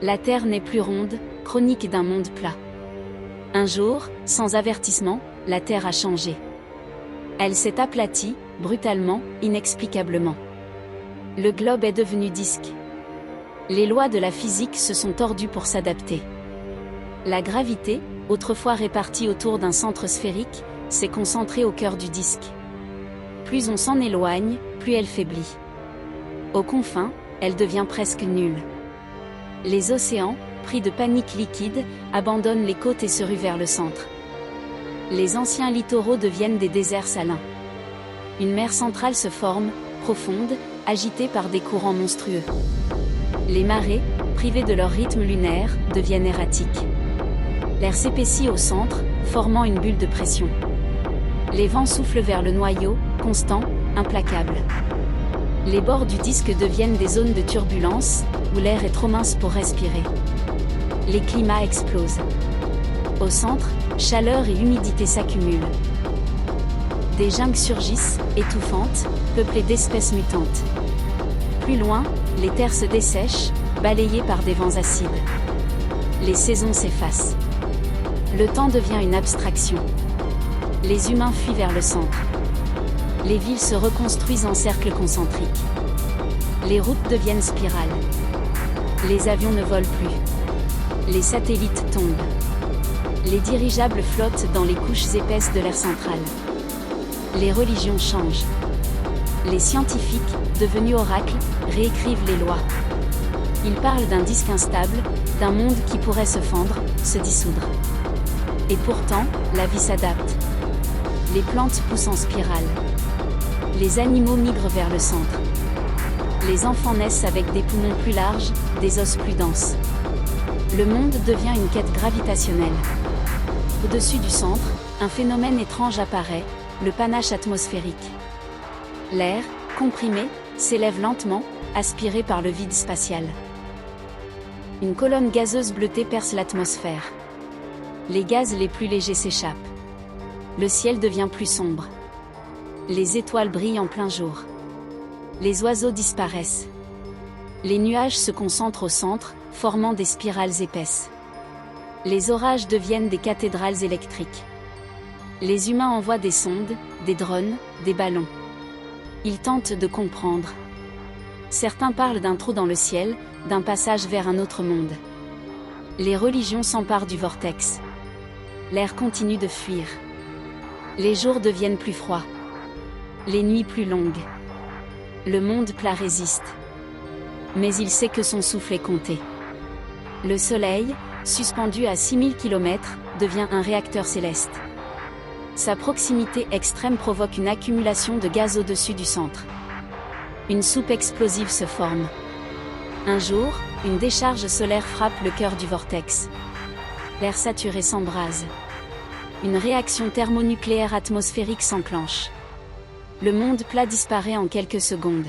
La Terre n'est plus ronde, chronique d'un monde plat. Un jour, sans avertissement, la Terre a changé. Elle s'est aplatie, brutalement, inexplicablement. Le globe est devenu disque. Les lois de la physique se sont tordues pour s'adapter. La gravité, autrefois répartie autour d'un centre sphérique, s'est concentrée au cœur du disque. Plus on s'en éloigne, plus elle faiblit. Aux confins, elle devient presque nulle. Les océans, pris de panique liquide, abandonnent les côtes et se ruent vers le centre. Les anciens littoraux deviennent des déserts salins. Une mer centrale se forme, profonde, agitée par des courants monstrueux. Les marées, privées de leur rythme lunaire, deviennent erratiques. L'air s'épaissit au centre, formant une bulle de pression. Les vents soufflent vers le noyau, constant, implacable. Les bords du disque deviennent des zones de turbulence, où l'air est trop mince pour respirer. Les climats explosent. Au centre, chaleur et humidité s'accumulent. Des jungles surgissent, étouffantes, peuplées d'espèces mutantes. Plus loin, les terres se dessèchent, balayées par des vents acides. Les saisons s'effacent. Le temps devient une abstraction. Les humains fuient vers le centre. Les villes se reconstruisent en cercles concentriques. Les routes deviennent spirales. Les avions ne volent plus. Les satellites tombent. Les dirigeables flottent dans les couches épaisses de l'air central. Les religions changent. Les scientifiques, devenus oracles, réécrivent les lois. Ils parlent d'un disque instable, d'un monde qui pourrait se fendre, se dissoudre. Et pourtant, la vie s'adapte. Les plantes poussent en spirale. Les animaux migrent vers le centre. Les enfants naissent avec des poumons plus larges, des os plus denses. Le monde devient une quête gravitationnelle. Au-dessus du centre, un phénomène étrange apparaît, le panache atmosphérique. L'air, comprimé, s'élève lentement, aspiré par le vide spatial. Une colonne gazeuse bleutée perce l'atmosphère. Les gaz les plus légers s'échappent. Le ciel devient plus sombre. Les étoiles brillent en plein jour. Les oiseaux disparaissent. Les nuages se concentrent au centre, formant des spirales épaisses. Les orages deviennent des cathédrales électriques. Les humains envoient des sondes, des drones, des ballons. Ils tentent de comprendre. Certains parlent d'un trou dans le ciel, d'un passage vers un autre monde. Les religions s'emparent du vortex. L'air continue de fuir. Les jours deviennent plus froids. Les nuits plus longues. Le monde plat résiste. Mais il sait que son souffle est compté. Le Soleil, suspendu à 6000 km, devient un réacteur céleste. Sa proximité extrême provoque une accumulation de gaz au-dessus du centre. Une soupe explosive se forme. Un jour, une décharge solaire frappe le cœur du vortex. L'air saturé s'embrase. Une réaction thermonucléaire atmosphérique s'enclenche. Le monde plat disparaît en quelques secondes.